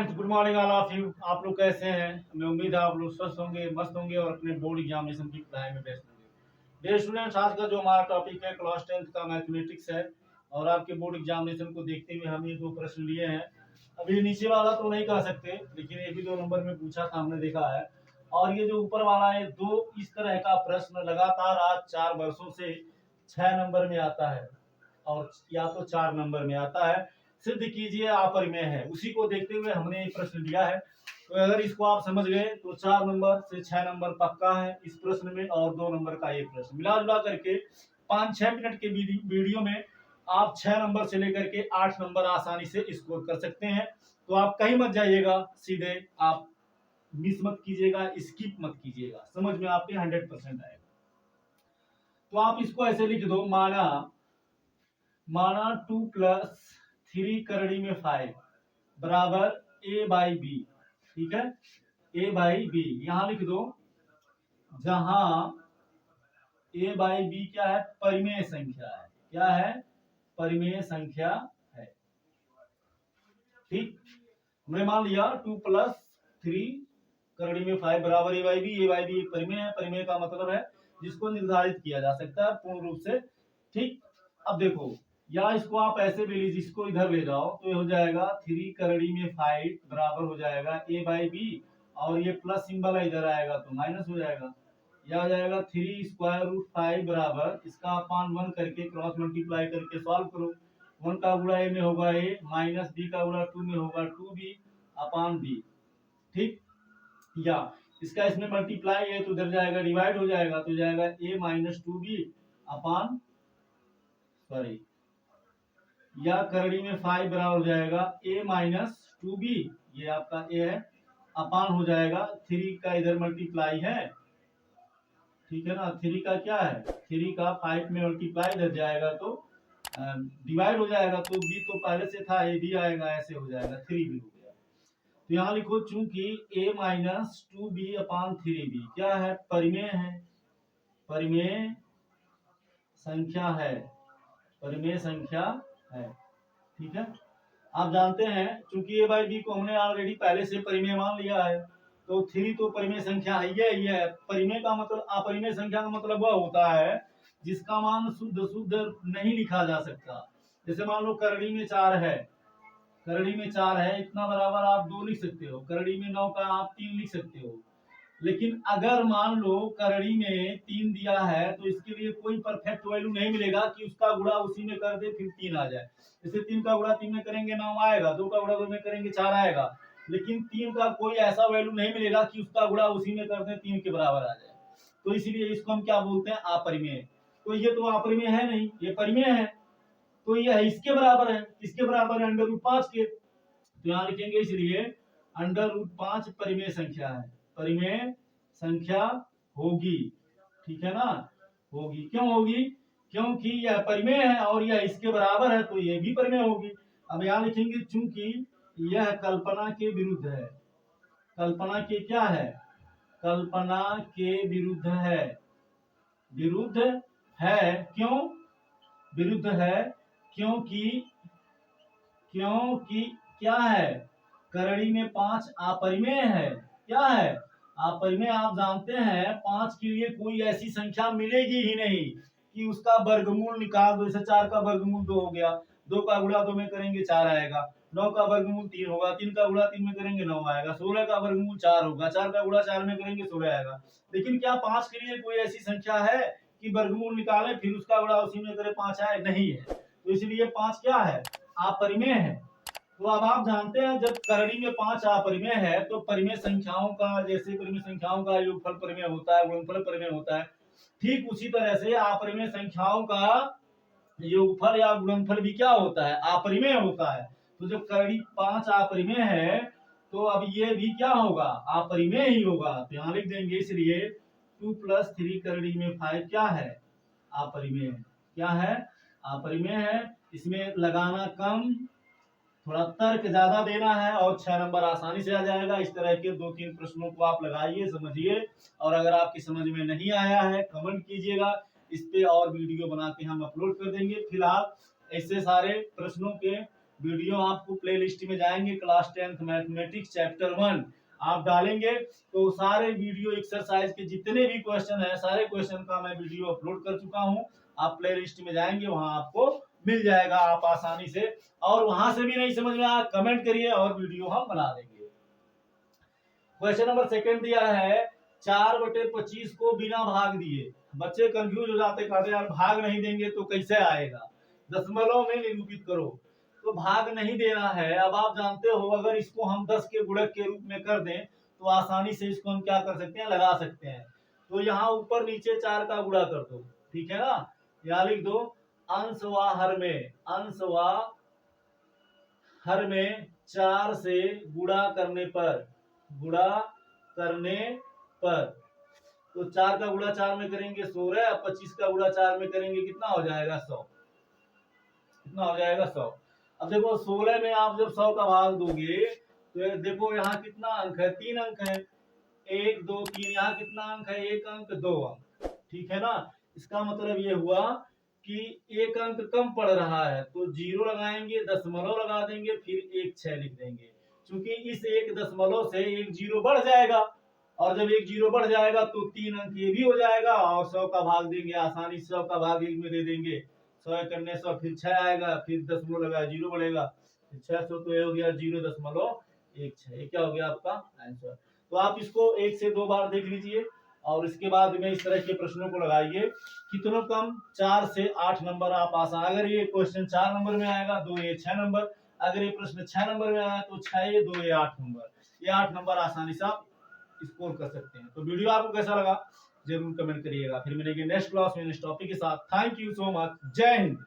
Students, good morning all of you. आप लोग कैसे हैं? हमें उम्मीद है आप लोग स्वस्थ होंगे, मस्त होंगे और अपने बोर्ड एग्जामिनेशन की पढ़ाई में व्यस्त होंगे। डियर स्टूडेंट्स, आज का जो हमारा टॉपिक है क्लास 10th का मैथमेटिक्स है और आपके बोर्ड एग्जामिनेशन को देखते हुए हम ये दो प्रश्न लिए हैं। अभी नीचे वाला तो नहीं कह सकते, लेकिन ये भी 2 नंबर में पूछा था, हमने देखा है। और ये जो ऊपर वाला है, दो इस तरह का प्रश्न लगातार आज 4 वर्षों से 6 नंबर में आता है और या तो 4 नंबर में आता है। सिद्ध कीजिए अपरिमेय है, उसी को देखते हुए हमने ये प्रश्न दिया है। तो अगर इसको आप समझ गए तो 4 नंबर से 6 नंबर पक्का है इस प्रश्न में, और 2 नंबर का ये प्रश्न मिला जुला करके 5-6 मिनट के वीडियो में आप 6 नंबर से लेकर के 8 नंबर आसानी से स्कोर कर सकते हैं। तो आप कहीं मत जाइएगा, सीधे आप मिस मत कीजिएगा, स्किप मत कीजिएगा, समझ में आपके 100% आएगा। तो आप इसको ऐसे लिख दो, माना 2 + 3 करड़ी में 5 बराबर a/b। ठीक है, a/b यहां लिख दो, जहां a/b क्या है? परिमेय संख्या है। क्या है? परिमेय संख्या है। ठीक, हमने मान लिया 2 + 3 करड़ी में 5 बराबर a/b। a/b एक परिमेय है। परिमेय का मतलब है जिसको निर्धारित किया जा सकता है पूर्ण रूप से। ठीक, अब देखो, या इसको आप ऐसे भी लीजिए, इसको इधर ले जाओ तो ये हो जाएगा 3 करड़ी में 5 बराबर हो जाएगा a/b, और ये प्लस सिंबल है, इधर आएगा तो माइनस हो जाएगा। या हो जाएगा 3√5 बराबर, इसका अपान 1 करके क्रॉस मल्टीप्लाई करके सॉल्व करो। 1 का गुणा a में होगा a, माइनस b का गुणा 2 में होगा 2b अपान b। ठीक, या इसका इसमें मल्टीप्लाई है तो इधर जाएगा डिवाइड हो जाएगा, तो जाएगा a - 2b अपान, सॉरी, या करड़ी में 5 बराबर हो जाएगा a - 2b, ये आपका a है, अपान हो जाएगा 3 का इधर मल्टीप्लाई है। ठीक है ना, 3 का क्या है? 3 का 5 में मल्टीप्लाई इधर जाएगा तो डिवाइड हो जाएगा, तो b तो पहले से था, a भी आएगा, ऐसे हो जाएगा, 3 भी हो गया। तो यहाँ लिखो, चूंकि a - 2b अपान 3b क्या है? परिमेय है, परिमेय संख्या है, परिमेय संख्या है। ठीक है, आप जानते हैं चूंकि a/b को हमने ऑलरेडी पहले से परिमेय मान लिया है, तो 3 तो परिमेय संख्या है, ये है। परिमेय का मतलब, अपरिमेय संख्या का मतलब वह होता है जिसका मान शुद्ध शुद्ध नहीं लिखा जा सकता। जैसे मान लो करड़ी में 4 है, करड़ी में 4 है, इतना बराबर आप 2 लिख सकते हो। करड़ी में 9 का आप 3 लिख सकते हो। लेकिन अगर मान लो करड़ी में 3 दिया है तो इसके लिए कोई परफेक्ट वैल्यू नहीं मिलेगा कि उसका गुणा उसी में कर दे फिर 3 आ जाए। जैसे 3 का गुणा 3 में करेंगे 9 आएगा, 2 का गुणा 2 में करेंगे 4 आएगा, लेकिन 3 का कोई ऐसा वैल्यू नहीं मिलेगा कि उसका गुणा उसी में कर दे 3 के बराबर आ जाए। तो इसलिए इसको हम क्या बोलते हैं? अपरिमेय। तो ये तो अपरिमेय है नहीं, ये परिमेय है। तो यह इसके बराबर है, किसके बराबर है? √5 के। तो यहाँ लिखेंगे इसलिए √5 परिमेय संख्या है, परिमेय संख्या होगी। ठीक है ना, होगी। क्यों होगी? क्योंकि यह परिमेय है और यह इसके बराबर है, तो यह भी परिमेय होगी। अब यहाँ लिखेंगे चूंकि यह कल्पना के विरुद्ध है। कल्पना के क्या है? कल्पना के विरुद्ध है। विरुद्ध है, क्यों विरुद्ध है? क्योंकि क्योंकि क्या है? करड़ी में 5 अपरिमेय है। क्या है? अपरिमेय। आप जानते हैं 5 के लिए कोई ऐसी संख्या मिलेगी ही नहीं कि उसका वर्गमूल निकाल दो। जैसे 4 का वर्गमूल 2 हो गया, 2 का गुणा 2 में करेंगे 4 आएगा, 9 का वर्गमूल 3 होगा, 3 का गुणा 3 में करेंगे 9 आएगा, 16 का वर्गमूल 4 होगा, 4 का गुणा 4 में करेंगे 16 आएगा। लेकिन क्या 5 के लिए कोई ऐसी संख्या है कि वर्गमूल निकाले फिर उसका गुणा उसी में करे 5 आए? नहीं है। तो इसलिए 5 क्या है? अपरिमेय है। तो अब आप जानते हैं जब करड़ी में 5 अपरिमेय है तो परिमेय संख्याओं का, जैसे परिमेय संख्याओं का योगफल परिमेय होता है, गुणनफल परिमेय होता है, ठीक उसी तरह से अपरिमेय संख्याओं का योगफल या गुणनफल भी क्या होता है? अपरिमेय होता है। तो जब करड़ी 5 अपरिमेय है तो अब ये भी क्या होगा? अपरिमेय ही होगा। तो यहाँ लिख देंगे, इसलिए 2 + 3 करड़ी में 5 क्या है? अपरिमेय। क्या है? अपरिमेय है। इसमें लगाना कम, थोड़ा तर्क ज्यादा देना है और 6 नंबर आसानी से आ जाएगा। इस तरह के 2-3 प्रश्नों को आप लगाइए, समझिए, और अगर आपकी समझ में नहीं आया है कमेंट कीजिएगा, इस पे और वीडियो बना के हम अपलोड कर देंगे। फिलहाल ऐसे सारे प्रश्नों के वीडियो आपको प्ले लिस्ट में जाएंगे, क्लास 10th मैथमेटिक्स चैप्टर 1 आप डालेंगे तो सारे वीडियो एक्सरसाइज के जितने भी क्वेश्चन है, सारे क्वेश्चन का मैं वीडियो अपलोड कर चुका हूँ। आप प्ले लिस्ट में जाएंगे, वहां आपको मिल जाएगा, आप आसानी से, और वहां से भी नहीं समझ में आया कमेंट करिए और वीडियो हम बना देंगे। क्वेश्चन नंबर 2 दिया है 4/25 को बिना भाग दिए। बच्चे कंफ्यूज हो जाते, कहते यार भाग नहीं देंगे तो कैसे आएगा, दशमलव में निरूपित करो। तो भाग नहीं देना है। अब आप जानते हो अगर इसको हम 10 के गुणक के रूप में कर दें तो आसानी से इसको हम क्या कर सकते हैं, लगा सकते हैं। तो यहाँ ऊपर नीचे 4 का गुणा कर दो, ठीक है ना, यहाँ लिख दो अंश व हर में, अंश व हर में 4 से गुणा करने पर, गुणा करने पर, तो 4 का गुणा 4 में करेंगे 16, 25 का गुणा 4 में करेंगे कितना हो जाएगा 100, कितना हो जाएगा 100। अब देखो 16 में आप जब 100 का भाग दोगे तो देखो यहाँ कितना अंक है, 3 अंक है, 1 2 3, यहाँ कितना अंक है, 1 अंक 2 अंक, ठीक है ना। इसका मतलब ये हुआ कि 1 अंक कम पड़ रहा है तो 0 लगाएंगे, दशमलव लगा देंगे, फिर 1 6 लिख देंगे। क्योंकि इस 1 दशमलव से 1 0 बढ़ जाएगा, और जब 1 0 बढ़ जाएगा तो 3 अंक ये भी हो जाएगा, और 100 का भाग देंगे आसानी से, 100 का भाग 1 में दे देंगे, 100 करने 100, फिर 6 आएगा, फिर दशमलव लगा 0 बढ़ेगा, 600 तो ये हो गया 0.16, ये क्या हो गया आपका आंसर। तो आप इसको 1 से 2 बार देख लीजिए और इसके बाद में इस तरह के प्रश्नों को लगाइए। कितनों कम, 4 से 8 नंबर आप आसान, अगर ये क्वेश्चन 4 नंबर में आएगा 2 ये 6 नंबर, अगर ये प्रश्न 6 नंबर में आया तो 6 ये 2 ये 8 नंबर, ये 8 नंबर आसानी से आप स्कोर कर सकते हैं। तो वीडियो आपको कैसा लगा जरूर कमेंट करिएगा। फिर मिलेंगे नेक्स्ट क्लास में नेक्स्ट टॉपिक के साथ। थैंक यू सो मच, जय हिंद।